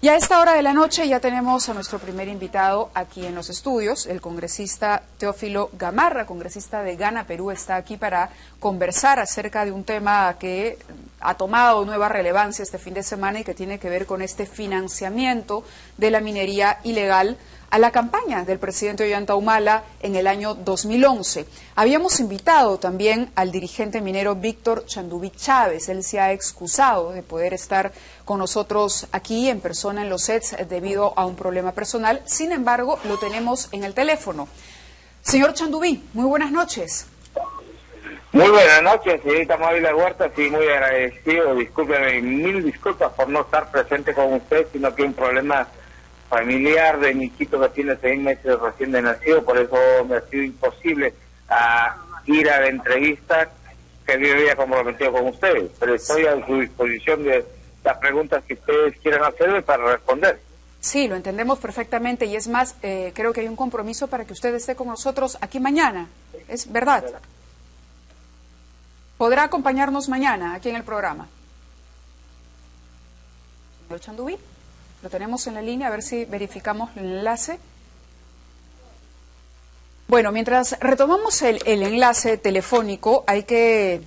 Y a esta hora de la noche ya tenemos a nuestro primer invitado aquí en los estudios, el congresista Teófilo Gamarra, congresista de Gana Perú, está aquí para conversar acerca de un tema que ha tomado nueva relevancia este fin de semana y que tiene que ver con este financiamiento de la minería ilegal a la campaña del presidente Ollanta Humala en el año 2011. Habíamos invitado también al dirigente minero Víctor Chandubí Chávez. Él se ha excusado de poder estar con nosotros aquí en persona en los sets debido a un problema personal. Sin embargo, lo tenemos en el teléfono. Señor Chandubí, muy buenas noches. Muy buenas noches, señorita Mávila Huerta, sí, muy agradecido, discúlpeme, mil disculpas por no estar presente con usted, sino que un problema familiar de mi chico que tiene 6 meses recién de nacido, por eso me ha sido imposible ir a la entrevista que yo había comprometido con ustedes, pero estoy a su disposición de las preguntas que ustedes quieran hacerme para responder. Sí, lo entendemos perfectamente y es más, creo que hay un compromiso para que usted esté con nosotros aquí mañana, ¿es verdad? ¿Podrá acompañarnos mañana aquí en el programa? Señor Chandubí, lo tenemos en la línea, a ver si verificamos el enlace. Bueno, mientras retomamos el enlace telefónico, hay que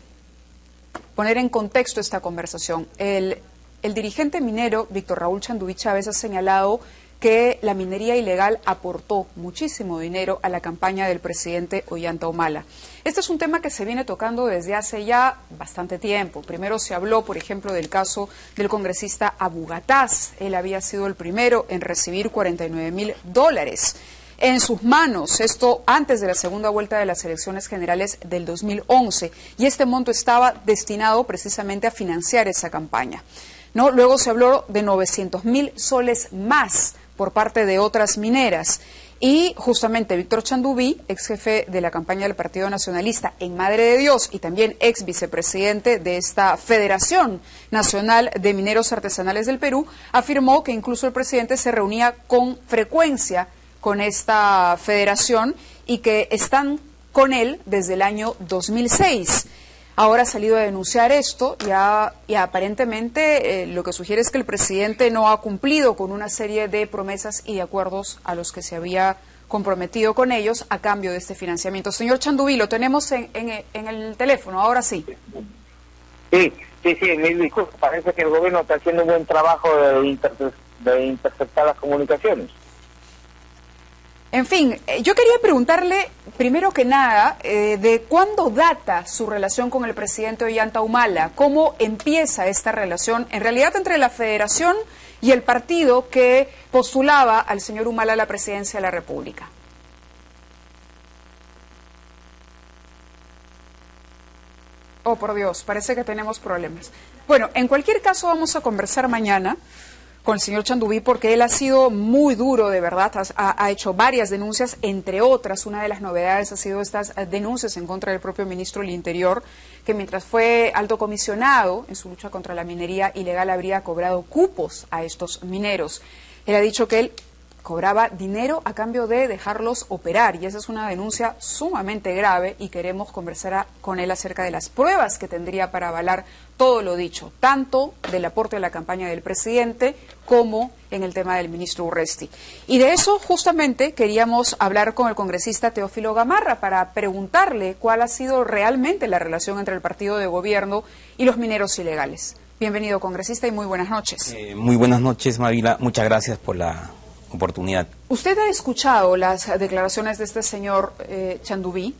poner en contexto esta conversación. El dirigente minero Víctor Raúl Chandubí Chávez ha señalado que la minería ilegal aportó muchísimo dinero a la campaña del presidente Ollanta Humala. Este es un tema que se viene tocando desde hace ya bastante tiempo. Primero se habló, por ejemplo, del caso del congresista Abu Gataz. Él había sido el primero en recibir $49.000 en sus manos, esto antes de la segunda vuelta de las elecciones generales del 2011, y este monto estaba destinado precisamente a financiar esa campaña. ¿No? Luego se habló de 900.000 soles más por parte de otras mineras. Y justamente Víctor Chandubí, ex jefe de la campaña del Partido Nacionalista en Madre de Dios y también ex vicepresidente de esta Federación Nacional de Mineros Artesanales del Perú, afirmó que incluso el presidente se reunía con frecuencia con esta federación y que están con él desde el año 2006. Ahora ha salido a denunciar esto y aparentemente lo que sugiere es que el presidente no ha cumplido con una serie de promesas y de acuerdos a los que se había comprometido con ellos a cambio de este financiamiento. Señor Chandubí, lo tenemos en el teléfono, ahora sí. Sí, mil disculpas. Parece que el gobierno está haciendo un buen trabajo de interceptar las comunicaciones. En fin, yo quería preguntarle, primero que nada, de cuándo data su relación con el presidente Ollanta Humala, cómo empieza esta relación, en realidad, entre la Federación y el partido que postulaba al señor Humala a la presidencia de la República. Oh, por Dios, parece que tenemos problemas. Bueno, en cualquier caso vamos a conversar mañana con el señor Chandubí, porque él ha sido muy duro, de verdad, ha hecho varias denuncias, entre otras, una de las novedades ha sido estas denuncias en contra del propio ministro del Interior, que mientras fue alto comisionado en su lucha contra la minería ilegal habría cobrado cupos a estos mineros. Él ha dicho que él cobraba dinero a cambio de dejarlos operar, y esa es una denuncia sumamente grave y queremos conversar con él acerca de las pruebas que tendría para avalar todo lo dicho, tanto del aporte a la campaña del presidente como en el tema del ministro Urresti. Y de eso justamente queríamos hablar con el congresista Teófilo Gamarra para preguntarle cuál ha sido realmente la relación entre el partido de gobierno y los mineros ilegales. Bienvenido, congresista, y muy buenas noches. Muy buenas noches, Mávila. Muchas gracias por la oportunidad. ¿Usted ha escuchado las declaraciones de este señor Chandubí,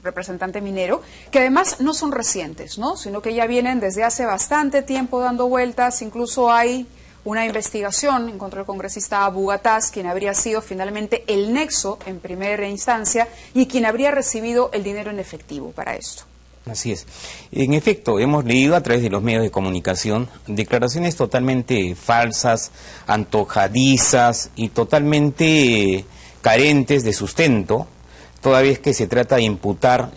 representante minero, que además no son recientes, ¿no? Sino que ya vienen desde hace bastante tiempo dando vueltas? Incluso hay una investigación en contra del congresista Abu Gataz, quien habría sido finalmente el nexo en primera instancia y quien habría recibido el dinero en efectivo para esto. Así es. En efecto, hemos leído a través de los medios de comunicación declaraciones totalmente falsas, antojadizas y totalmente carentes de sustento, toda vez que se trata de imputar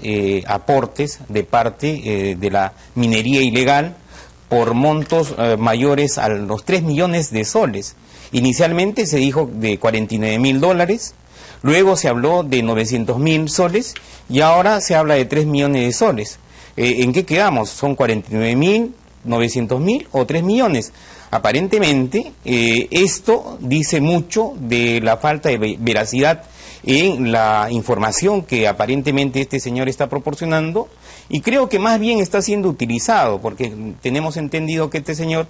aportes de parte de la minería ilegal por montos mayores a los 3 millones de soles. Inicialmente se dijo de $49.000, luego se habló de 900.000 soles y ahora se habla de 3 millones de soles. ¿En qué quedamos? Son 49.000 900.000 o 3 millones. Aparentemente, esto dice mucho de la falta de veracidad en la información que aparentemente este señor está proporcionando, y creo que más bien está siendo utilizado, porque tenemos entendido que este señor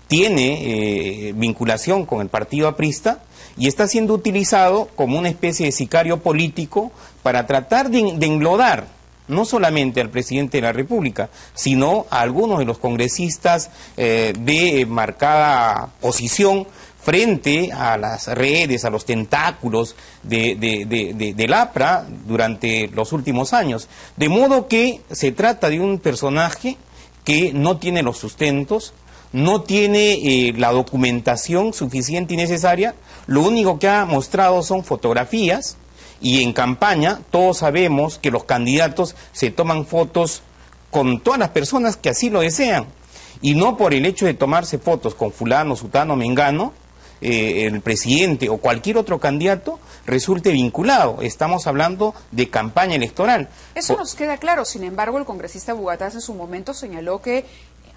tiene vinculación con el partido aprista y está siendo utilizado como una especie de sicario político para tratar de englodar no solamente al presidente de la República, sino a algunos de los congresistas de marcada posición frente a las redes, a los tentáculos del APRA durante los últimos años. De modo que se trata de un personaje que no tiene los sustentos, no tiene la documentación suficiente y necesaria. Lo único que ha mostrado son fotografías, y en campaña todos sabemos que los candidatos se toman fotos con todas las personas que así lo desean, y no por el hecho de tomarse fotos con fulano, sutano, mengano, el presidente o cualquier otro candidato resulte vinculado. Estamos hablando de campaña electoral. Eso nos queda claro. Sin embargo, el congresista Bugatás en su momento señaló que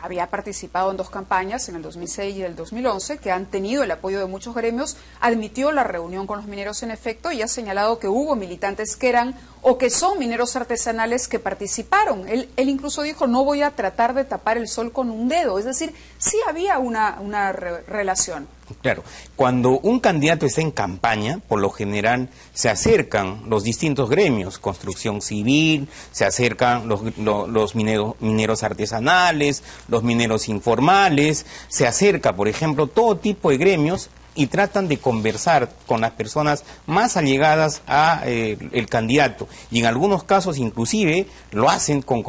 había participado en 2 campañas, en el 2006 y el 2011, que han tenido el apoyo de muchos gremios, admitió la reunión con los mineros en efecto y ha señalado que hubo militantes que eran o que son mineros artesanales que participaron. Él incluso dijo, no voy a tratar de tapar el sol con un dedo, es decir, sí había una relación. Claro, cuando un candidato está en campaña, por lo general se acercan los distintos gremios, construcción civil, se acercan los mineros artesanales, los mineros informales, se acerca, por ejemplo, todo tipo de gremios y tratan de conversar con las personas más allegadas a el candidato, y en algunos casos inclusive lo hacen con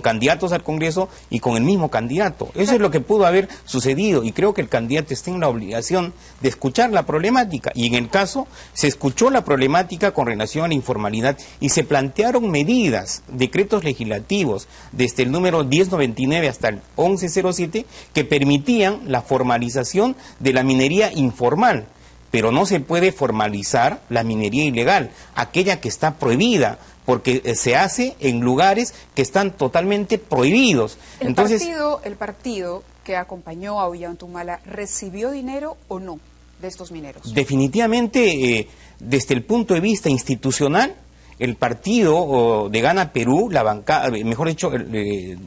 candidatos al Congreso y con el mismo candidato. Eso es lo que pudo haber sucedido, y creo que el candidato está en la obligación de escuchar la problemática, y en el caso se escuchó la problemática con relación a la informalidad y se plantearon medidas, decretos legislativos desde el número 1099 hasta el 1107 que permitían la formalización de la minería informal, pero no se puede formalizar la minería ilegal, aquella que está prohibida, porque se hace en lugares que están totalmente prohibidos. Entonces, ¿El partido que acompañó a Ollantaytamala recibió dinero o no de estos mineros? Definitivamente, desde el punto de vista institucional, el partido de Gana Perú, la bancada, mejor dicho,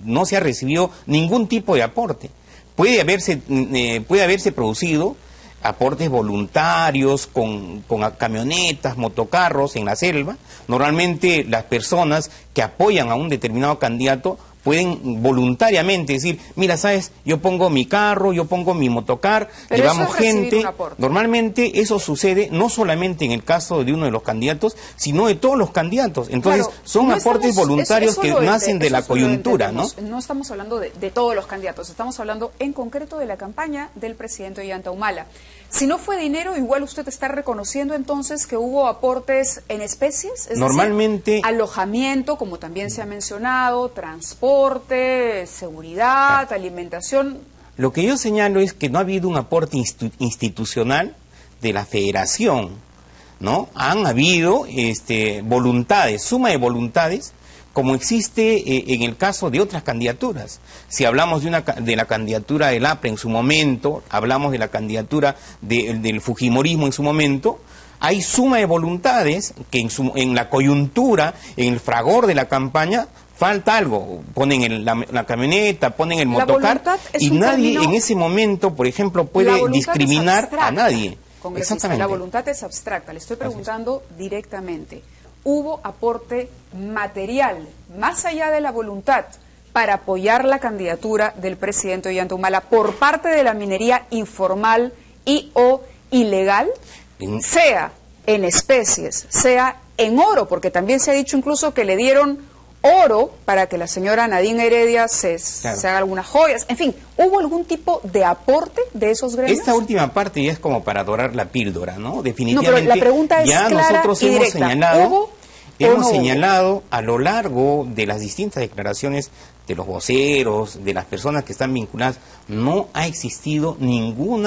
no se ha recibido ningún tipo de aporte. Puede haberse producido aportes voluntarios con camionetas, motocarros en la selva. Normalmente las personas que apoyan a un determinado candidato pueden voluntariamente decir, mira, sabes, yo pongo mi carro, yo pongo mi motocar, pero llevamos eso es gente. Un Normalmente eso sucede no solamente en el caso de uno de los candidatos, sino de todos los candidatos. Entonces, claro, son aportes voluntarios que nacen de la coyuntura, ¿no? No estamos hablando de todos los candidatos, estamos hablando en concreto de la campaña del presidente Ollantaytamala. Si no fue dinero, igual usted está reconociendo entonces que hubo aportes en especies, es normalmente decir, alojamiento, como también se ha mencionado, transporte, seguridad, alimentación. Lo que yo señalo es que no ha habido un aporte institucional de la federación, ¿no? Han habido voluntades, suma de voluntades, como existe en el caso de otras candidaturas. Si hablamos de la candidatura del APRA en su momento, hablamos de la candidatura del Fujimorismo en su momento, hay suma de voluntades que en la coyuntura, en el fragor de la campaña, falta algo. Ponen la camioneta, ponen el motocar, y nadie en ese momento, por ejemplo, puede discriminar a nadie. Exactamente. La voluntad es abstracta. Le estoy preguntando directamente. ¿Hubo aporte material, más allá de la voluntad, para apoyar la candidatura del presidente Ollantaytamala por parte de la minería informal y o ilegal, sea en especies, sea en oro? Porque también se ha dicho incluso que le dieron oro para que la señora Nadine Heredia se haga algunas joyas. En fin, ¿hubo algún tipo de aporte de esos gremios? Esta última parte ya es como para dorar la píldora, ¿no? Definitivamente. No, pero la pregunta es ya clara nosotros y hemos directa. señalado, ¿Hubo señalado a lo largo de las distintas declaraciones de los voceros, de las personas que están vinculadas, no ha existido ningún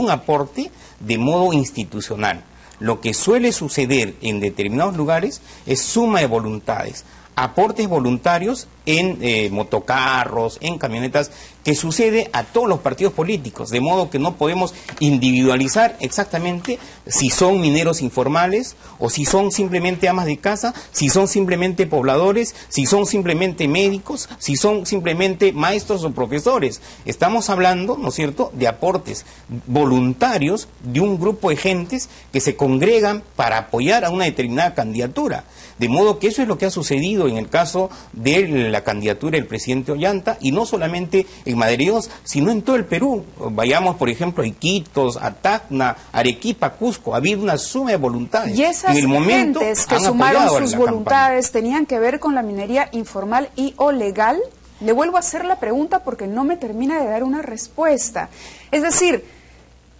aporte de modo institucional. Lo que suele suceder en determinados lugares es suma de voluntades, aportes voluntarios en motocarros, en camionetas, que sucede a todos los partidos políticos, de modo que no podemos individualizar exactamente si son mineros informales o si son simplemente amas de casa, si son simplemente pobladores, si son simplemente médicos, si son simplemente maestros o profesores. Estamos hablando, ¿no es cierto?, de aportes voluntarios de un grupo de gentes que se congregan para apoyar a una determinada candidatura. De modo que eso es lo que ha sucedido en el caso de la candidatura del presidente Ollanta, y no solamente en Madeireos, sino en todo el Perú. Vayamos, por ejemplo, a Iquitos, a Tacna, Arequipa, Cusco. Ha habido una suma de voluntades. Y esas en el momento gentes que sumaron sus voluntades tenían que ver con la minería informal y o legal. Le vuelvo a hacer la pregunta porque no me termina de dar una respuesta. Es decir,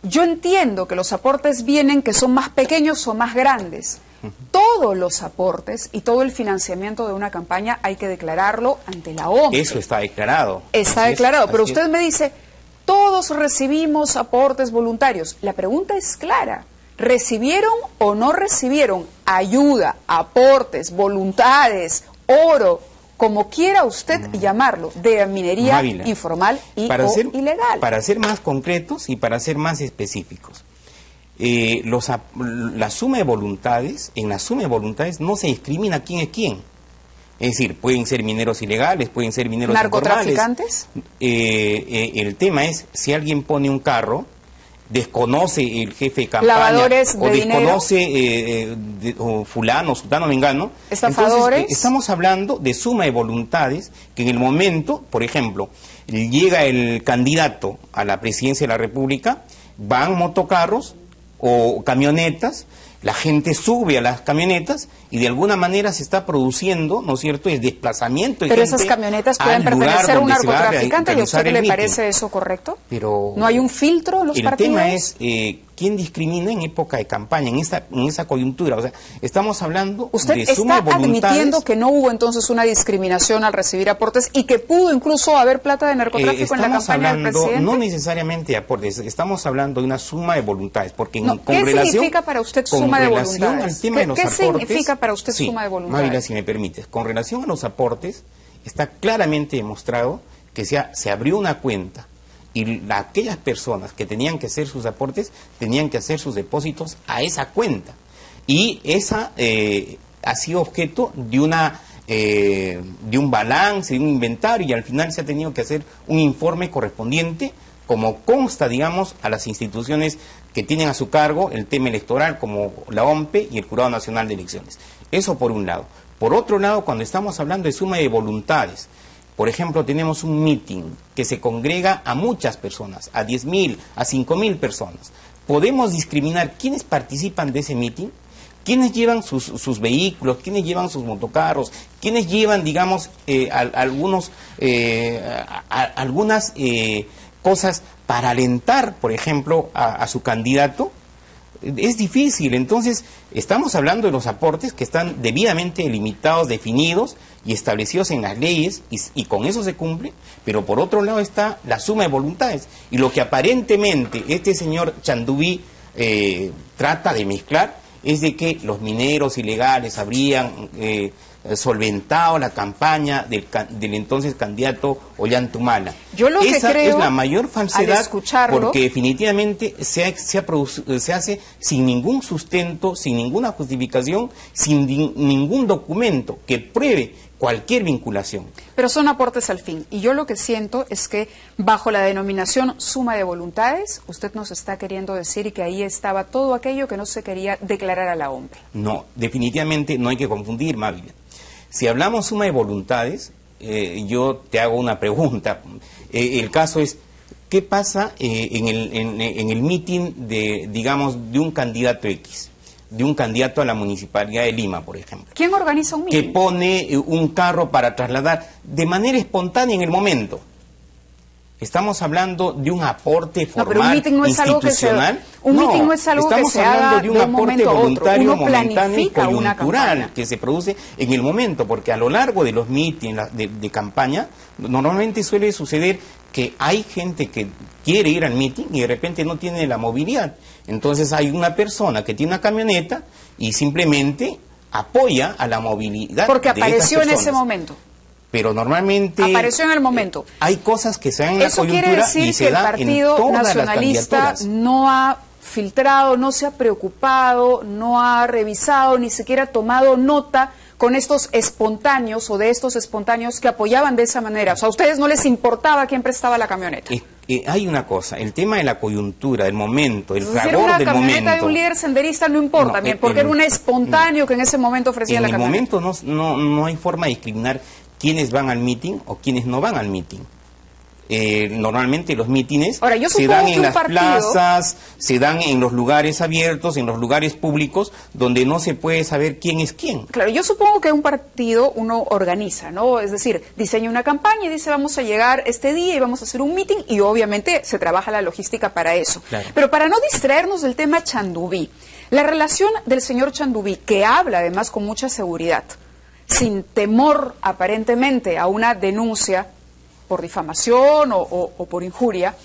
yo entiendo que los aportes vienen que son más pequeños o más grandes. Todos los aportes y todo el financiamiento de una campaña hay que declararlo ante la OMP. Eso está declarado. Está declarado, pero usted me dice, todos recibimos aportes voluntarios. La pregunta es clara. ¿Recibieron o no recibieron ayuda, aportes, voluntades, oro, como quiera usted llamarlo, de minería informal y ilegal? Para ser más concretos y para ser más específicos. La suma de voluntades, en la suma de voluntades no se discrimina quién es quién. Es decir, pueden ser mineros ilegales, pueden ser mineros ¿narcotraficantes? El tema es, si alguien pone un carro, desconoce el jefe de campaña, lavadores de o desconoce fulano, sutano, mengano, estafadores. Entonces, estamos hablando de suma de voluntades que en el momento, por ejemplo, llega el candidato a la presidencia de la República, van motocarros o camionetas, la gente sube a las camionetas y de alguna manera se está produciendo, ¿no es cierto?, el desplazamiento de Pero gente esas camionetas pueden pertenecer a un narcotraficante. ¿Y a usted le parece eso correcto? Pero ¿no hay un filtro en los partidos? El tema es quién discrimina en época de campaña, en esa coyuntura. O sea, estamos hablando de suma de voluntades. ¿Usted está admitiendo que no hubo entonces una discriminación al recibir aportes y que pudo incluso haber plata de narcotráfico en la campaña del presidente? No necesariamente de aportes, estamos hablando de una suma de voluntades. Porque ¿qué significa para usted suma de voluntades? ¿Qué significa para usted suma de voluntades? Mávila, si me permites, con relación a los aportes, está claramente demostrado que se abrió una cuenta y aquellas personas que tenían que hacer sus aportes tenían que hacer sus depósitos a esa cuenta. Y esa ha sido objeto de un balance, de un inventario, y al final se ha tenido que hacer un informe correspondiente, como consta, digamos, a las instituciones que tienen a su cargo el tema electoral, como la OMPE y el Jurado Nacional de Elecciones. Eso por un lado. Por otro lado, cuando estamos hablando de suma de voluntades, por ejemplo, tenemos un meeting que se congrega a muchas personas, a 10.000, a 5.000 personas. ¿Podemos discriminar quiénes participan de ese meeting? ¿Quiénes llevan sus vehículos? ¿Quiénes llevan sus motocarros? ¿Quiénes llevan, digamos, algunas cosas para alentar, por ejemplo, a su candidato? Es difícil. Entonces, estamos hablando de los aportes que están debidamente delimitados, definidos y establecidos en las leyes, y con eso se cumple, pero por otro lado está la suma de voluntades. Y lo que aparentemente este señor Chandubí trata de mezclar es de que los mineros ilegales habrían solventado la campaña del entonces candidato Ollanta Humala. Yo lo que creo, es la mayor falsedad, porque definitivamente se hace sin ningún sustento, sin ninguna justificación, sin ningún documento que pruebe cualquier vinculación. Pero son aportes al fin, y yo lo que siento es que bajo la denominación suma de voluntades, usted nos está queriendo decir que ahí estaba todo aquello que no se quería declarar a la OMP. No, definitivamente no hay que confundir, Mávila. Si hablamos suma de voluntades, yo te hago una pregunta. El caso es, ¿qué pasa en el meeting de un candidato X? De un candidato a la Municipalidad de Lima, por ejemplo. ¿Quién organiza un meeting? Que pone un carro para trasladar de manera espontánea en el momento. Estamos hablando de un aporte formal, pero un meeting no es institucional. Un meeting no es algo que se haga de un aporte voluntario, momentáneo y coyuntural que se produce en el momento, porque a lo largo de los meetings de campaña, normalmente suele suceder que hay gente que quiere ir al meeting y de repente no tiene la movilidad. Entonces hay una persona que tiene una camioneta y simplemente apoya a la movilidad. Porque apareció en ese momento. pero normalmente... Apareció en el momento. Hay cosas que se dan en la coyuntura quiere decir y se que el dan Partido en todas Nacionalista las candidaturas. no ha filtrado, no se ha preocupado, no ha revisado, ni siquiera ha tomado nota con estos espontáneos o de estos espontáneos que apoyaban de esa manera. O sea, a ustedes no les importaba quién prestaba la camioneta. Hay una cosa, el tema de la coyuntura, el momento, el fragor del momento. Una camioneta de un líder senderista no importa, porque era un espontáneo que en ese momento ofrecía la camioneta. En el momento no hay forma de discriminar quiénes van al mitin o quiénes no van al mitin. Normalmente los mítines se dan en las plazas, se dan en los lugares abiertos, en los lugares públicos, donde no se puede saber quién es quién. Claro, yo supongo que un partido uno organiza, ¿no? Es decir, diseña una campaña y dice vamos a llegar este día y vamos a hacer un mitin y obviamente se trabaja la logística para eso. Claro. Pero para no distraernos del tema Chandubí, la relación del señor Chandubí, que habla además con mucha seguridad, sin temor aparentemente a una denuncia por difamación o por injuria,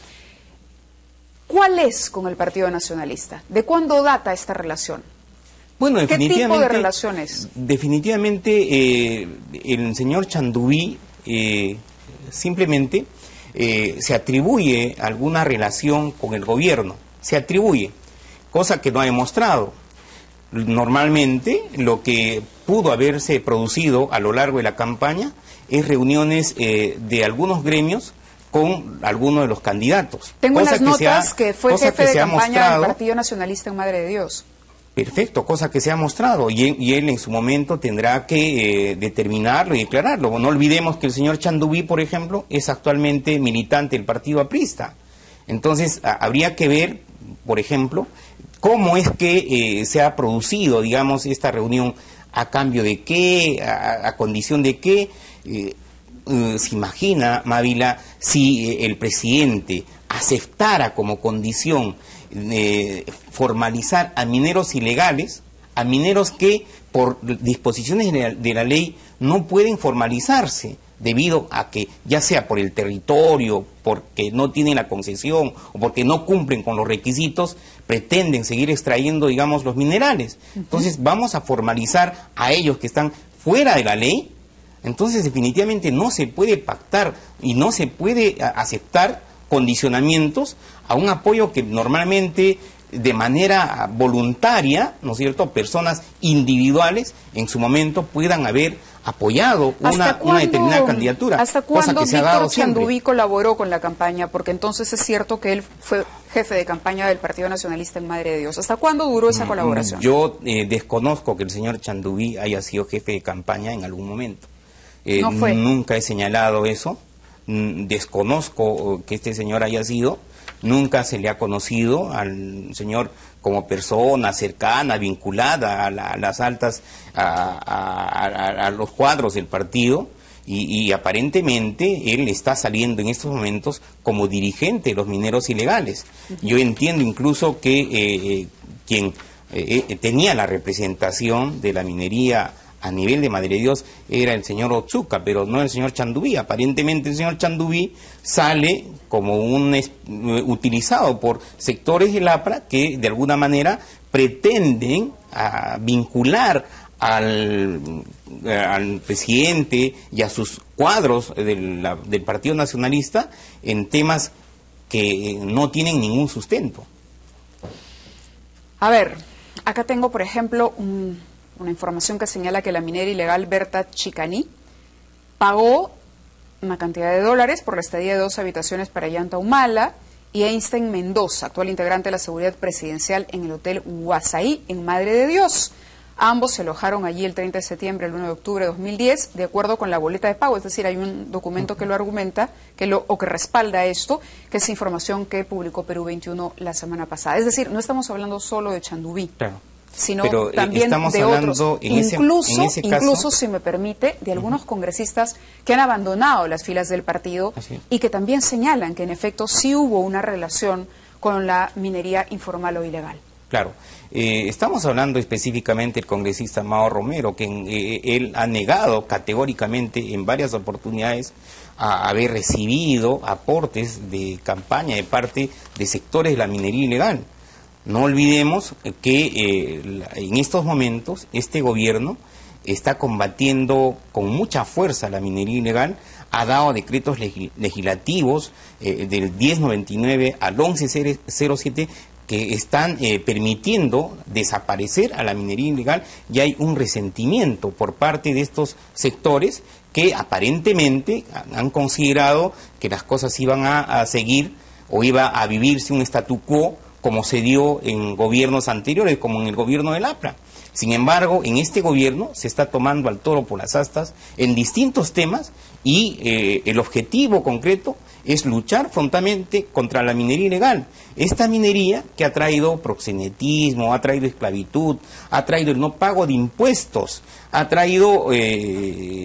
¿cuál es con el Partido Nacionalista? ¿De cuándo data esta relación? Bueno, ¿Qué tipo de relaciones? Definitivamente el señor Chandubí simplemente se atribuye alguna relación con el gobierno, se atribuye, cosa que no ha demostrado. Normalmente lo que pudo haberse producido a lo largo de la campaña es reuniones de algunos gremios con algunos de los candidatos. Tengo en las notas que fue jefe de campaña del Partido Nacionalista en Madre de Dios. Perfecto, cosa que se ha mostrado y él en su momento tendrá que determinarlo y declararlo. No olvidemos que el señor Chandubí, por ejemplo, es actualmente militante del Partido Aprista. Entonces habría que ver, por ejemplo, cómo es que se ha producido, digamos, esta reunión, a cambio de qué, a condición de qué. Se imagina, Mávila, si el presidente aceptara como condición formalizar a mineros ilegales, a mineros que por disposiciones de la ley no pueden formalizarse, debido a que ya sea por el territorio, porque no tienen la concesión o porque no cumplen con los requisitos, pretenden seguir extrayendo, digamos, los minerales. Entonces vamos a formalizar a ellos que están fuera de la ley. Entonces definitivamente no se puede pactar y no se puede aceptar condicionamientos a un apoyo que normalmente de manera voluntaria, ¿no es cierto?, personas individuales en su momento puedan haber apoyado una determinada candidatura. ¿Hasta cuándo Víctor Chandubí colaboró con la campaña? Porque entonces es cierto que él fue jefe de campaña del Partido Nacionalista en Madre de Dios. ¿Hasta cuándo duró esa colaboración? Yo desconozco que el señor Chandubí haya sido jefe de campaña en algún momento. No fue. Nunca he señalado eso. Desconozco que este señor haya sido. Nunca se le ha conocido al señor como persona cercana, vinculada a las altas, a los cuadros del partido, y aparentemente él está saliendo en estos momentos como dirigente de los mineros ilegales. Yo entiendo incluso que quien tenía la representación de la minería a nivel de Madre de Dios era el señor Otsuka, pero no el señor Chandubí. Aparentemente el señor Chandubí sale como utilizado por sectores del APRA que de alguna manera pretenden vincular al presidente y a sus cuadros del Partido Nacionalista en temas que no tienen ningún sustento. A ver, acá tengo por ejemplo una información que señala que la minera ilegal Berta Chicaní pagó una cantidad de dólares por la estadía de 2 habitaciones para Yanta Humala y Einstein Mendoza, actual integrante de la seguridad presidencial en el Hotel Huasaí, en Madre de Dios. Ambos se alojaron allí el 30 de septiembre, el 1 de octubre de 2010, de acuerdo con la boleta de pago. Es decir, hay un documento que lo argumenta, que respalda esto, que es información que publicó Perú 21 la semana pasada. Es decir, no estamos hablando solo de Chandubí. Claro. Sino pero también de otros, incluso, si me permite, de algunos congresistas que han abandonado las filas del partido y que también señalan que en efecto sí hubo una relación con la minería informal o ilegal. Claro, estamos hablando específicamente del congresista Mao Romero, que él ha negado categóricamente en varias oportunidades a haber recibido aportes de campaña de parte de sectores de la minería ilegal. No olvidemos que en estos momentos este gobierno está combatiendo con mucha fuerza la minería ilegal, ha dado decretos legislativos del 1099 al 1107 que están permitiendo desaparecer a la minería ilegal, y hay un resentimiento por parte de estos sectores que aparentemente han considerado que las cosas iban a seguir o iba a vivirse un statu quo como se dio en gobiernos anteriores, como en el gobierno del APRA. Sin embargo, en este gobierno se está tomando al toro por las astas en distintos temas y el objetivo concreto es luchar frontalmente contra la minería ilegal. Esta minería que ha traído proxenetismo, ha traído esclavitud, ha traído el no pago de impuestos, ha traído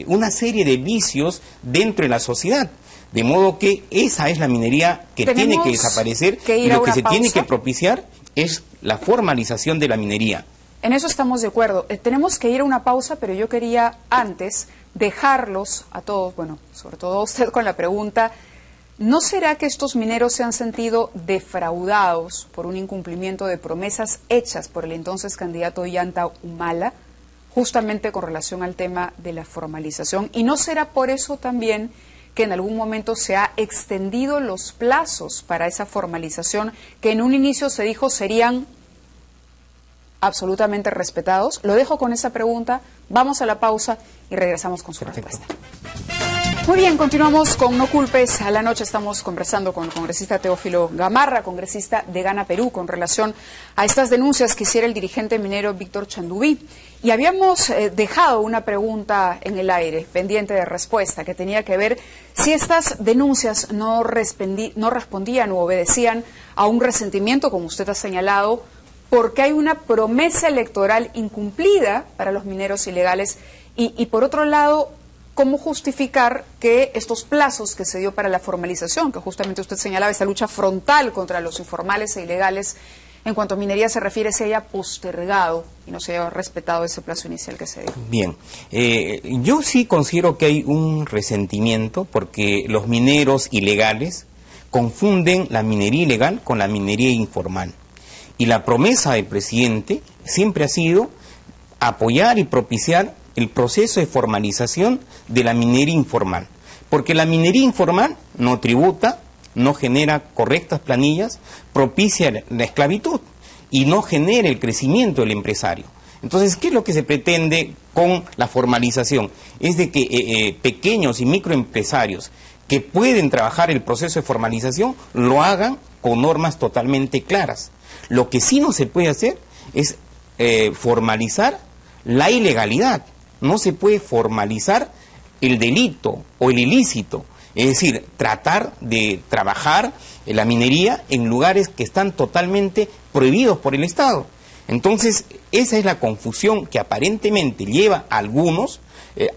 una serie de vicios dentro de la sociedad. De modo que esa es la minería que tiene que desaparecer, y lo que se tiene que propiciar es la formalización de la minería. En eso estamos de acuerdo. Tenemos que ir a una pausa, pero yo quería antes dejarlos a todos, bueno, sobre todo a usted con la pregunta, ¿no será que estos mineros se han sentido defraudados por un incumplimiento de promesas hechas por el entonces candidato Ollanta Humala, justamente con relación al tema de la formalización? ¿Y no será por eso también que en algún momento se ha extendido los plazos para esa formalización, que en un inicio se dijo serían absolutamente respetados? Lo dejo con esa pregunta, vamos a la pausa y regresamos con su respuesta. Muy bien, continuamos con No Culpes a la Noche. Estamos conversando con el congresista Teófilo Gamarra, congresista de Gana Perú, con relación a estas denuncias que hiciera el dirigente minero Víctor Chanduví. Y habíamos dejado una pregunta en el aire, pendiente de respuesta, que tenía que ver si estas denuncias no respondían u obedecían a un resentimiento, como usted ha señalado, porque hay una promesa electoral incumplida para los mineros ilegales y por otro lado, ¿cómo justificar que estos plazos que se dio para la formalización, que justamente usted señalaba, esta lucha frontal contra los informales e ilegales, en cuanto a minería se refiere, se haya postergado y no se haya respetado ese plazo inicial que se dio? Bien, yo sí considero que hay un resentimiento porque los mineros ilegales confunden la minería ilegal con la minería informal. Y la promesa del presidente siempre ha sido apoyar y propiciar el proceso de formalización de la minería informal. Porque la minería informal no tributa, no genera correctas planillas, propicia la esclavitud y no genera el crecimiento del empresario. Entonces, ¿qué es lo que se pretende con la formalización? Es de que pequeños y microempresarios que pueden trabajar el proceso de formalización lo hagan con normas totalmente claras. Lo que sí no se puede hacer es formalizar la ilegalidad. No se puede formalizar el delito o el ilícito. Es decir, tratar de trabajar en la minería en lugares que están totalmente prohibidos por el Estado. Entonces, esa es la confusión que aparentemente lleva a algunos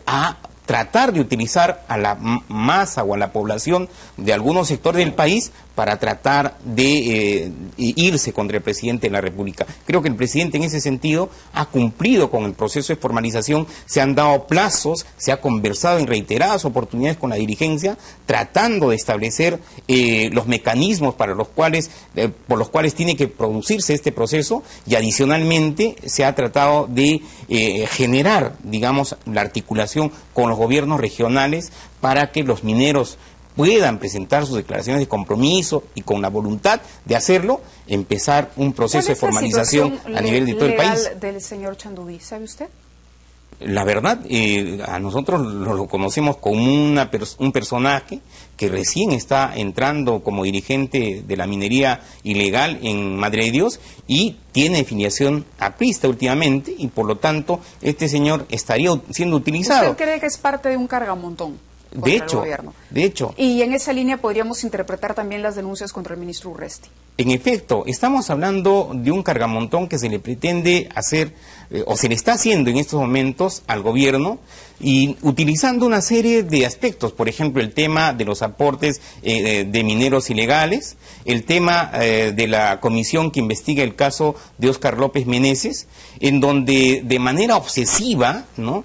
a tratar de utilizar a la masa o a la población de algunos sectores del país para tratar de irse contra el presidente de la República. Creo que el presidente en ese sentido ha cumplido con el proceso de formalización, se han dado plazos, se ha conversado en reiteradas oportunidades con la dirigencia, tratando de establecer los mecanismos para por los cuales tiene que producirse este proceso, y adicionalmente se ha tratado de generar, digamos, la articulación con los gobiernos regionales para que los mineros puedan presentar sus declaraciones de compromiso y con la voluntad de hacerlo, empezar un proceso de formalización a nivel de todo el país. Del señor Chanduví, ¿sabe usted? La verdad, a nosotros lo conocemos como un personaje que recién está entrando como dirigente de la minería ilegal en Madre de Dios y tiene filiación aprista últimamente, y por lo tanto este señor estaría siendo utilizado. ¿Usted cree que es parte de un cargamontón? De hecho. Y en esa línea podríamos interpretar también las denuncias contra el ministro Urresti. En efecto, estamos hablando de un cargamontón que se le pretende hacer, o se le está haciendo en estos momentos al gobierno, y utilizando una serie de aspectos, por ejemplo, el tema de los aportes de mineros ilegales, el tema de la comisión que investiga el caso de Óscar López Meneses, en donde de manera obsesiva, ¿no?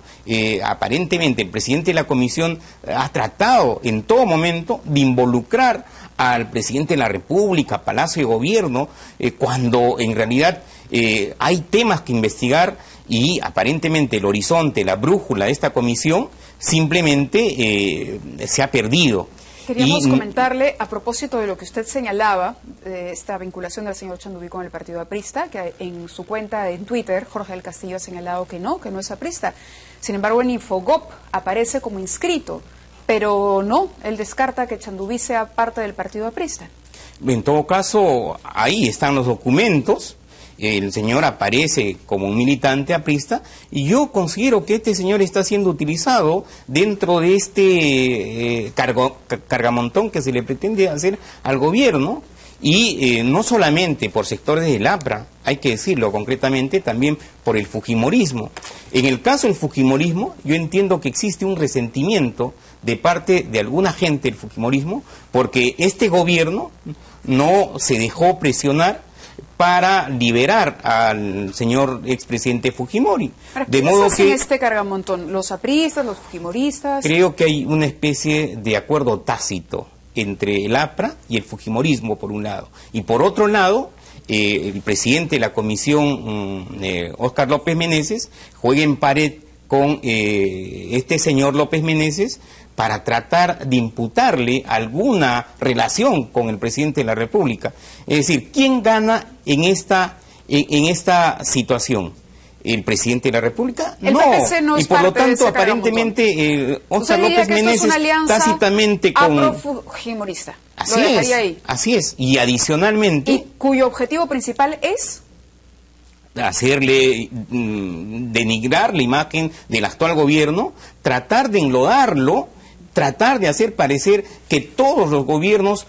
Aparentemente el presidente de la comisión ha tratado en todo momento de involucrar al presidente de la República, Palacio de Gobierno, cuando en realidad hay temas que investigar y aparentemente el horizonte, la brújula de esta comisión simplemente se ha perdido. Queríamos comentarle, a propósito de lo que usted señalaba, esta vinculación del señor Chanduví con el partido aprista, que en su cuenta en Twitter, Jorge del Castillo ha señalado que no es aprista. Sin embargo, en Infogop aparece como inscrito, pero no, él descarta que Chanduví sea parte del partido aprista. En todo caso, ahí están los documentos. El señor aparece como un militante aprista y yo considero que este señor está siendo utilizado dentro de este cargamontón que se le pretende hacer al gobierno y no solamente por sectores del APRA, hay que decirlo concretamente, también por el fujimorismo. En el caso del fujimorismo, yo entiendo que existe un resentimiento de parte de alguna gente del fujimorismo porque este gobierno no se dejó presionar para liberar al señor expresidente Fujimori. De modo que este cargamontón, los apristas, los fujimoristas. Creo que hay una especie de acuerdo tácito entre el APRA y el fujimorismo por un lado, y por otro lado el presidente de la comisión, Óscar López Meneses, juega en pared con este señor López Meneses para tratar de imputarle alguna relación con el presidente de la República. Es decir, ¿quién gana en esta situación? ¿El presidente de la República? El PPC no es y por lo parte tanto, aparentemente, Óscar López Meneses tácitamente con... afrofujimorista. Así es. Y adicionalmente... ¿Y cuyo objetivo principal es? Hacerle denigrar la imagen del actual gobierno, tratar de enlodarlo, tratar de hacer parecer que todos los gobiernos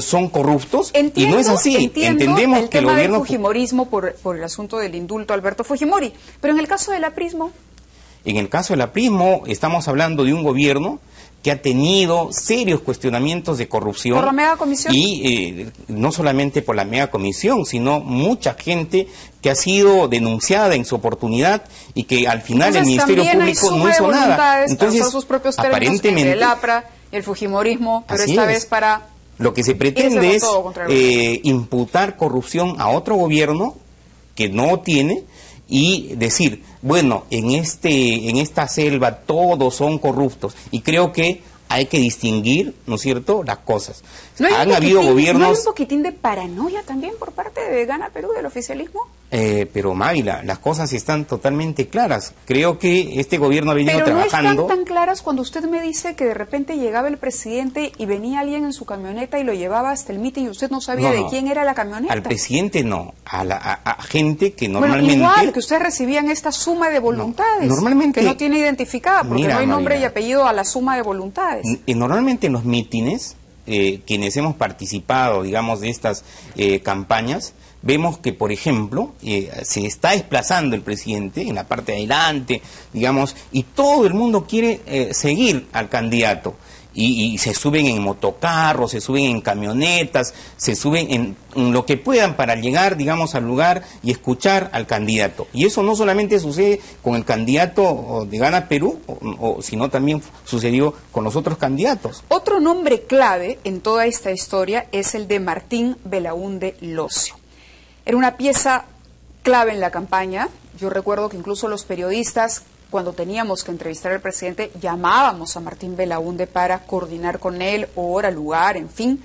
son corruptos, y no es así. Entendemos el que el tema gobierno... del fujimorismo por el asunto del indulto a Alberto Fujimori, pero en el caso del aprismo... En el caso del aprismo estamos hablando de un gobierno que ha tenido serios cuestionamientos de corrupción. ¿Por la mega comisión? Y no solamente por la mega comisión, sino mucha gente que ha sido denunciada en su oportunidad y que al final el Ministerio Público no hizo nada. Entonces, sus propios aparentemente el APRA, el fujimorismo, pero esta vez para... Lo que se pretende es imputar corrupción a otro gobierno que no tiene y decir, bueno, en esta selva todos son corruptos, y creo que hay que distinguir, ¿no es cierto?, las cosas. Han habido gobiernos... ¿No hay un poquitín de paranoia también por parte de Gana Perú, del oficialismo? Pero Mávila, las cosas están totalmente claras. Creo que este gobierno ha venido trabajando... Pero no están tan claras cuando usted me dice que de repente llegaba el presidente y venía alguien en su camioneta y lo llevaba hasta el mitin y usted no sabía de quién era la camioneta. Al presidente no, a gente que normalmente... Bueno, igual que ustedes recibían esta suma de voluntades, normalmente, que no tiene identificada, porque no hay nombre y apellido a la suma de voluntades. Normalmente en los mítines, quienes hemos participado, digamos, de estas campañas, vemos que, por ejemplo, se está desplazando el presidente en la parte de adelante, digamos, y todo el mundo quiere seguir al candidato. Y se suben en motocarros, se suben en camionetas, se suben en lo que puedan para llegar, digamos, al lugar y escuchar al candidato. Y eso no solamente sucede con el candidato de Gana Perú, sino también sucedió con los otros candidatos. Otro nombre clave en toda esta historia es el de Martín Belaúnde Locio. Era una pieza clave en la campaña. Yo recuerdo que incluso los periodistas, cuando teníamos que entrevistar al presidente, llamábamos a Martín Belaúnde para coordinar con él, hora, lugar, en fin.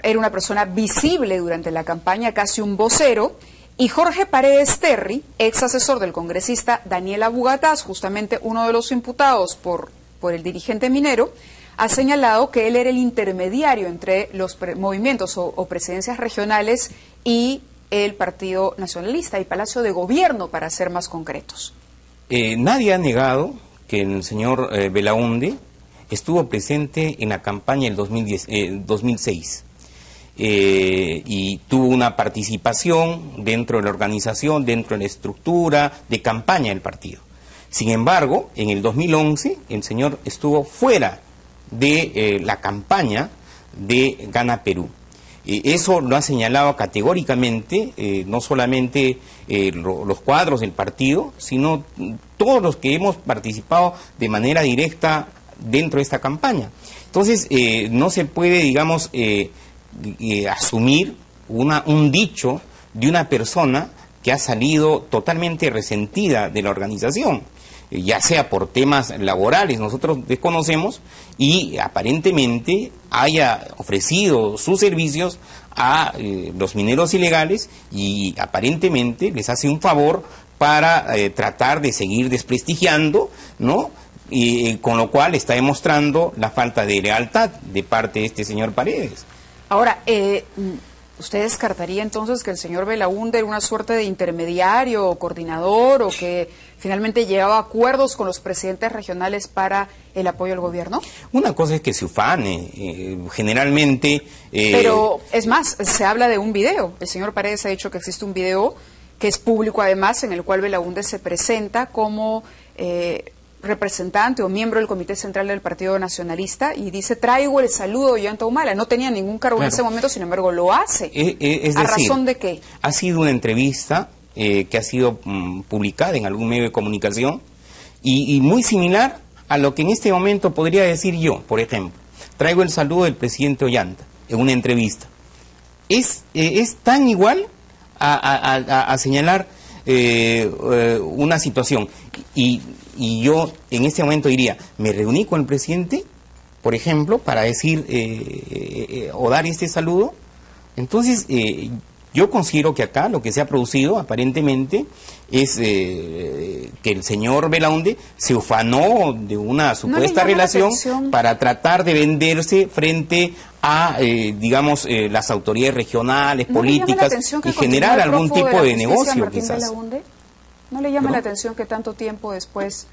Era una persona visible durante la campaña, casi un vocero. Y Jorge Paredes Terry, ex asesor del congresista Daniel Abugataz, justamente uno de los imputados por el dirigente minero, ha señalado que él era el intermediario entre los movimientos o presidencias regionales y el Partido Nacionalista y Palacio de Gobierno, para ser más concretos. Nadie ha negado que el señor Belaúnde estuvo presente en la campaña del 2006 y tuvo una participación dentro de la organización, dentro de la estructura de campaña del partido. Sin embargo, en el 2011 el señor estuvo fuera de la campaña de Gana Perú. Eso lo ha señalado categóricamente no solamente los cuadros del partido, sino todos los que hemos participado de manera directa dentro de esta campaña. Entonces, no se puede, digamos, asumir un dicho de una persona que ha salido totalmente resentida de la organización, ya sea por temas laborales, nosotros desconocemos, y aparentemente haya ofrecido sus servicios a los mineros ilegales y aparentemente les hace un favor para tratar de seguir desprestigiando, ¿no? Y con lo cual está demostrando la falta de lealtad de parte de este señor Paredes. Ahora, ¿usted descartaría entonces que el señor Belaúnde era una suerte de intermediario o coordinador o que finalmente llegaba a acuerdos con los presidentes regionales para el apoyo al gobierno? Una cosa es que se ufane, generalmente... Pero es más, se habla de un video. El señor Paredes ha dicho que existe un video que es público además, en el cual Belaúnde se presenta como representante o miembro del Comité Central del Partido Nacionalista y dice: traigo el saludo de Ollanta Humala. No tenía ningún cargo en ese momento, sin embargo lo hace. Es ¿A decir, razón de qué? Ha sido una entrevista que ha sido publicada en algún medio de comunicación y muy similar a lo que en este momento podría decir yo, por ejemplo. Traigo el saludo del presidente Ollanta en una entrevista. Es tan igual a señalar una situación. Y yo en este momento diría, me reuní con el presidente, por ejemplo, para decir o dar este saludo. Entonces, yo considero que acá lo que se ha producido aparentemente es que el señor Belaúnde se ufanó de una supuesta relación para tratar de venderse frente a, digamos, las autoridades regionales, políticas y generar algún tipo de negocio, quizás. ¿No le llama la atención que tanto tiempo después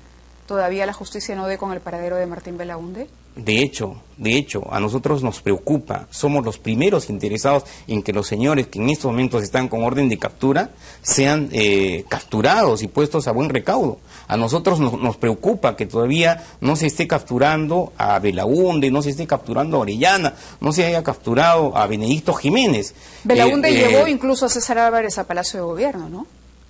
todavía la justicia no dé con el paradero de Martín Belaúnde? De hecho, a nosotros nos preocupa, somos los primeros interesados en que los señores que en estos momentos están con orden de captura sean capturados y puestos a buen recaudo. A nosotros nos preocupa que todavía no se esté capturando a Belaúnde, no se esté capturando a Orellana, no se haya capturado a Benedicto Jiménez. Belaúnde llevó incluso a César Álvarez a Palacio de Gobierno, ¿no?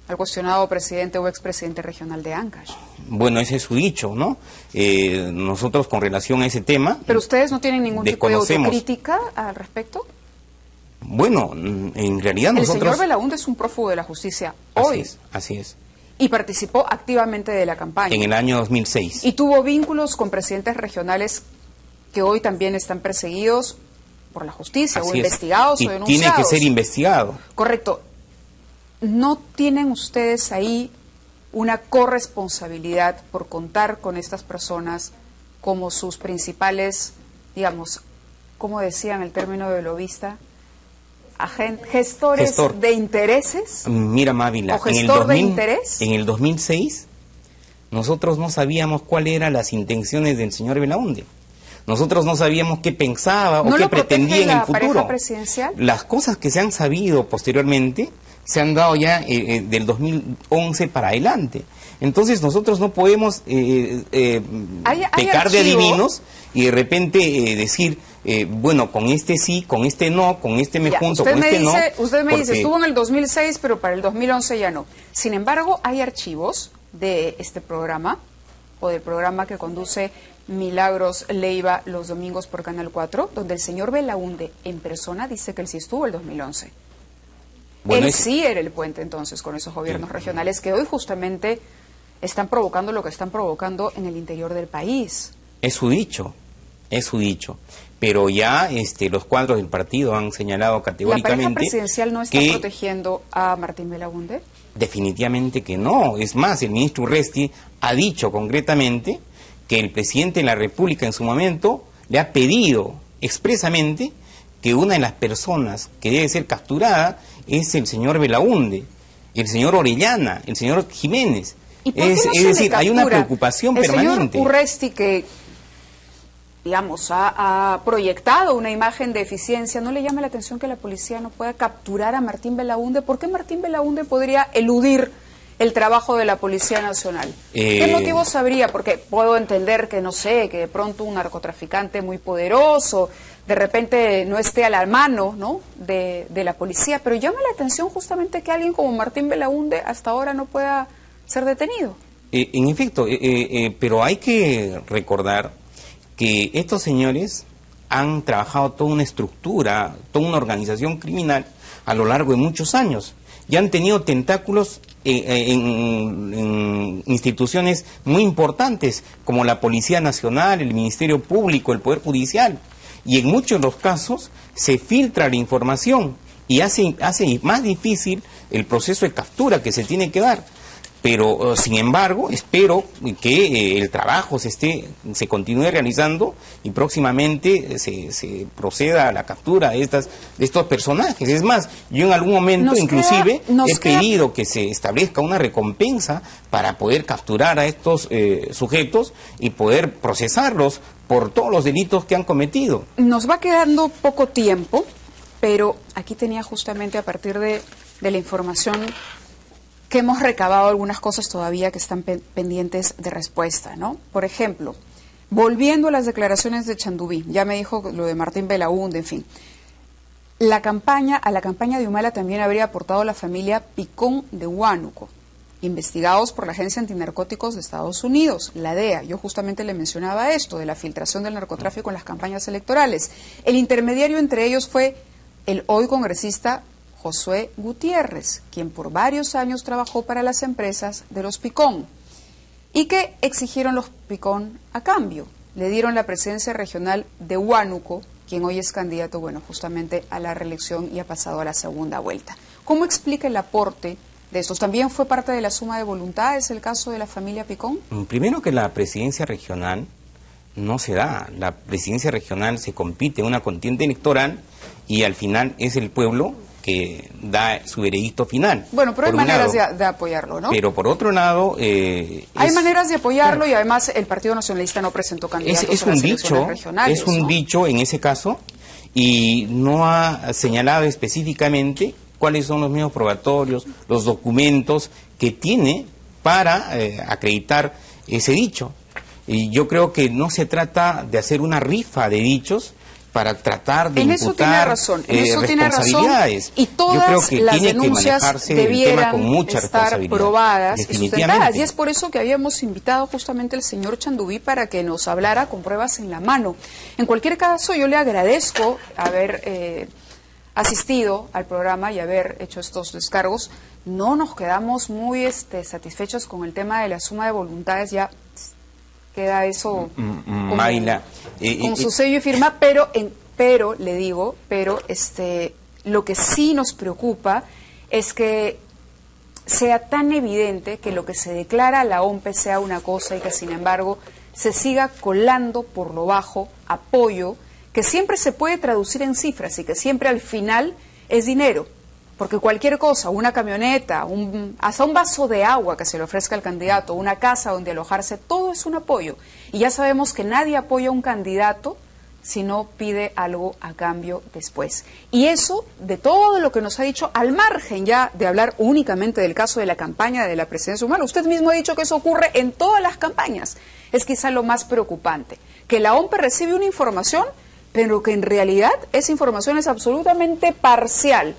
Al cuestionado presidente o expresidente regional de Ancash. Bueno, ese es su dicho, ¿no? Nosotros con relación a ese tema... ¿Pero ustedes no tienen ningún tipo de autocrítica al respecto? Bueno, en realidad nosotros... El señor Belaúnde es un prófugo de la justicia hoy. Así es. Y participó activamente de la campaña. En el año 2006. Y tuvo vínculos con presidentes regionales que hoy también están perseguidos por la justicia, o investigados o denunciados. Y tiene que ser investigado. Correcto. ¿No tienen ustedes ahí una corresponsabilidad por contar con estas personas como sus principales, digamos, como decían el término de lobista, gestores de intereses? Mira, Mávila, ¿O gestor de interés? En el 2006 nosotros no sabíamos cuáles eran las intenciones del señor Belaúnde. Nosotros no sabíamos qué pensaba o qué pretendía en el futuro. Presidencial? Las cosas que se han sabido posteriormente se han dado ya del 2011 para adelante. Entonces nosotros no podemos pecar de adivinos y de repente decir, bueno, con este sí, con este no, con este me junto, con este no. Usted me dice, estuvo en el 2006, pero para el 2011 ya no. Sin embargo, hay archivos de este programa, o del programa que conduce Milagros Leiva los domingos por Canal 4, donde el señor Belaúnde en persona dice que él sí estuvo el 2011. Bueno, él sí era el puente entonces con esos gobiernos regionales que hoy justamente están provocando lo que están provocando en el interior del país. Es su dicho, pero ya los cuadros del partido han señalado categóricamente... ¿La pareja presidencial no está protegiendo a Martín Belaúnde? Definitivamente que no. Es más, el ministro Urresti ha dicho concretamente que el presidente de la República en su momento le ha pedido expresamente que una de las personas que debe ser capturada es el señor Belaúnde, el señor Orellana, el señor Jiménez. ¿Y por qué no se decir, hay una preocupación permanente. El señor Urresti, que, digamos, ha proyectado una imagen de eficiencia, ¿no le llama la atención que la policía no pueda capturar a Martín Belaúnde? ¿Por qué Martín Belaúnde podría eludir el trabajo de la Policía Nacional? ¿Qué motivos habría? Porque puedo entender que, no sé, que de pronto un narcotraficante muy poderoso de repente no esté a la mano, ¿no?, de la policía, pero llama la atención justamente que alguien como Martín Belaúnde hasta ahora no pueda ser detenido. En efecto, pero hay que recordar que estos señores han trabajado toda una estructura, toda una organización criminal a lo largo de muchos años. y han tenido tentáculos en instituciones muy importantes como la Policía Nacional, el Ministerio Público, el Poder Judicial, y en muchos de los casos se filtra la información y hace más difícil el proceso de captura que se tiene que dar. Pero, sin embargo, espero que el trabajo se continúe realizando y próximamente se proceda a la captura de estos personajes. Es más, yo en algún momento inclusive he pedido que se establezca una recompensa para poder capturar a estos sujetos y poder procesarlos por todos los delitos que han cometido. Nos va quedando poco tiempo, pero aquí tenía justamente a partir de la información que hemos recabado algunas cosas todavía que están pendientes de respuesta, ¿no? Por ejemplo, volviendo a las declaraciones de Chandubí, ya me dijo lo de Martín Belaúnde, en fin. A la campaña de Humala también habría aportado la familia Picón de Huánuco, investigados por la Agencia Antinarcóticos de Estados Unidos, la DEA. Yo justamente le mencionaba esto, de la filtración del narcotráfico en las campañas electorales. El intermediario entre ellos fue el hoy congresista Josué Gutiérrez, quien por varios años trabajó para las empresas de los Picón y que exigieron los Picón a cambio. Le dieron la presidencia regional de Huánuco, quien hoy es candidato, bueno, justamente a la reelección y ha pasado a la segunda vuelta. ¿Cómo explica el aporte de estos? ¿También fue parte de la suma de voluntades el caso de la familia Picón? Primero, que la presidencia regional no se da. La presidencia regional se compite en una contienda electoral y al final es el pueblo que da su veredicto final. Bueno, pero hay maneras de apoyarlo, ¿no? Pero por otro lado... hay maneras de apoyarlo, y además el Partido Nacionalista no presentó candidatos a las elecciones regionales. Es un dicho en ese caso, y no ha señalado específicamente cuáles son los medios probatorios, los documentos que tiene para acreditar ese dicho. Y yo creo que no se trata de hacer una rifa de dichos para tratar de imputar responsabilidades. Y todas las denuncias debieran estar probadas y sustentadas. Y es por eso que habíamos invitado justamente al señor Chandubí para que nos hablara con pruebas en la mano. En cualquier caso, yo le agradezco haber asistido al programa y haber hecho estos descargos. No nos quedamos muy satisfechos con el tema de la suma de voluntades. Ya queda eso con su sello y firma, pero le digo, lo que sí nos preocupa es que sea tan evidente que lo que se declara a la OMPE sea una cosa y que sin embargo se siga colando por lo bajo apoyo que siempre se puede traducir en cifras y que siempre al final es dinero. Porque cualquier cosa, una camioneta, hasta un vaso de agua que se le ofrezca al candidato, una casa donde alojarse, todo es un apoyo. Y ya sabemos que nadie apoya a un candidato si no pide algo a cambio después. Y eso, de todo lo que nos ha dicho, al margen ya de hablar únicamente del caso de la campaña de la presidencia Humala, usted mismo ha dicho que eso ocurre en todas las campañas. Es quizá lo más preocupante, que la OMPE recibe una información, pero que en realidad esa información es absolutamente parcial.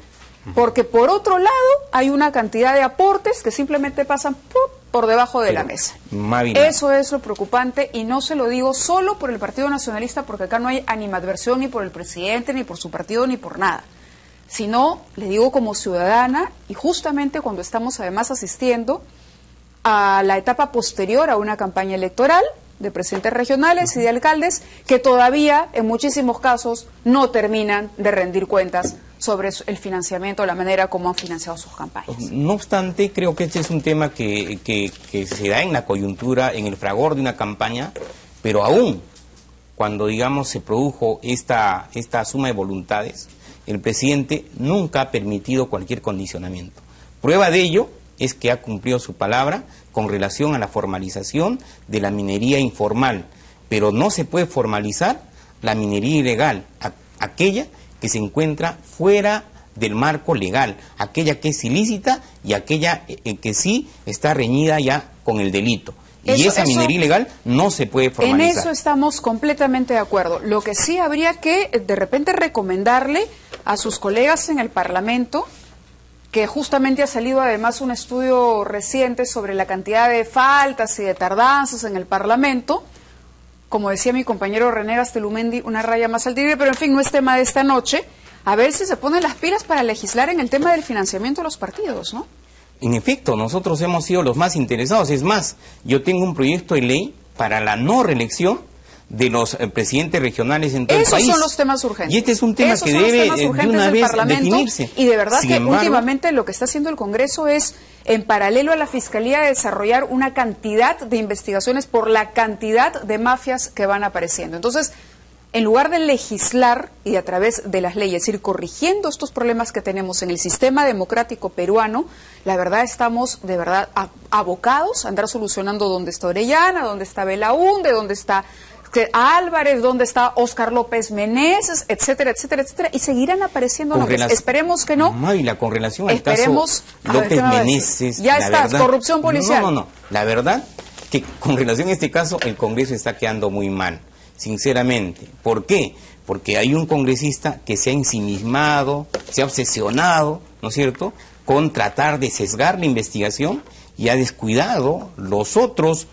Porque por otro lado hay una cantidad de aportes que simplemente pasan por debajo de la mesa. Eso es lo preocupante, y no se lo digo solo por el Partido Nacionalista, porque acá no hay animadversión ni por el presidente, ni por su partido, ni por nada. Sino, le digo como ciudadana, y justamente cuando estamos además asistiendo a la etapa posterior a una campaña electoral de presidentes regionales y de alcaldes que todavía en muchísimos casos no terminan de rendir cuentas sobre el financiamiento, la manera como han financiado sus campañas. No obstante, creo que este es un tema que se da en la coyuntura, en el fragor de una campaña, pero aún cuando, digamos, se produjo esta suma de voluntades, el presidente nunca ha permitido cualquier condicionamiento. Prueba de ello es que ha cumplido su palabra con relación a la formalización de la minería informal, pero no se puede formalizar la minería ilegal, aquella que se encuentra fuera del marco legal, aquella que es ilícita y aquella que sí está reñida ya con el delito. Y esa minería ilegal no se puede formalizar. En eso estamos completamente de acuerdo. Lo que sí habría que de repente recomendarle a sus colegas en el Parlamento, que justamente ha salido además un estudio reciente sobre la cantidad de faltas y de tardanzas en el Parlamento, como decía mi compañero René Gastelumendi, una raya más al tigre, pero en fin, no es tema de esta noche. a ver si se ponen las pilas para legislar en el tema del financiamiento de los partidos, ¿no? En efecto, nosotros hemos sido los más interesados. Es más, yo tengo un proyecto de ley para la no reelección de los presidentes regionales en todo el país. Esos son los temas urgentes. Y este es un tema que debe de una vez definirse. Y de verdad Sin que embargo, últimamente lo que está haciendo el Congreso es, en paralelo a la Fiscalía, desarrollar una cantidad de investigaciones por la cantidad de mafias que van apareciendo. Entonces, en lugar de legislar y a través de las leyes ir corrigiendo estos problemas que tenemos en el sistema democrático peruano, la verdad estamos de verdad abocados a andar solucionando dónde está Orellana, dónde está Belaúnde, dónde está Álvarez, dónde está Óscar López Meneses, etcétera, etcétera, etcétera, y seguirán apareciendo nombres. Esperemos que no. Mávila, con relación al caso López Meneses, ya está, corrupción policial. No. La verdad que con relación a este caso el Congreso está quedando muy mal, sinceramente. ¿Por qué? Porque hay un congresista que se ha ensimismado, se ha obsesionado, ¿no es cierto?, con tratar de sesgar la investigación y ha descuidado los otros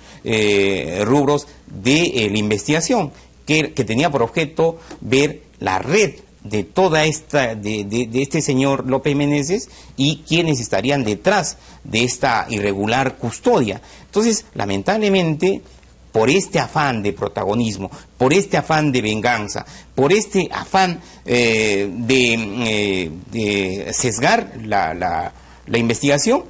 rubros de la investigación, que tenía por objeto ver la red de toda esta, de este señor López Meneses y quienes estarían detrás de esta irregular custodia. Entonces, lamentablemente, por este afán de protagonismo, por este afán de venganza, por este afán de sesgar la investigación,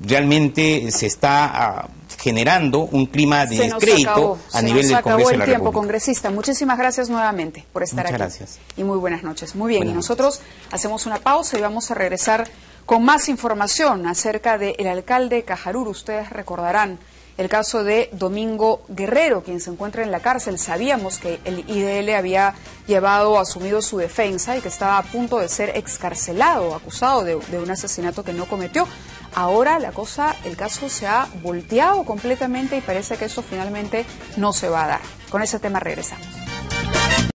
realmente se está generando un clima de descrédito a nivel del Congreso de la República. Se nos acabó el tiempo, congresista. Muchísimas gracias nuevamente por estar aquí. Muchas gracias. Y muy buenas noches. Muy bien, y nosotros hacemos una pausa y vamos a regresar con más información acerca del alcalde Cajaruru. Ustedes recordarán el caso de Domingo Guerrero, quien se encuentra en la cárcel. Sabíamos que el IDL había asumido su defensa y que estaba a punto de ser excarcelado, acusado de un asesinato que no cometió. Ahora el caso se ha volteado completamente y parece que esto finalmente no se va a dar. Con ese tema regresamos.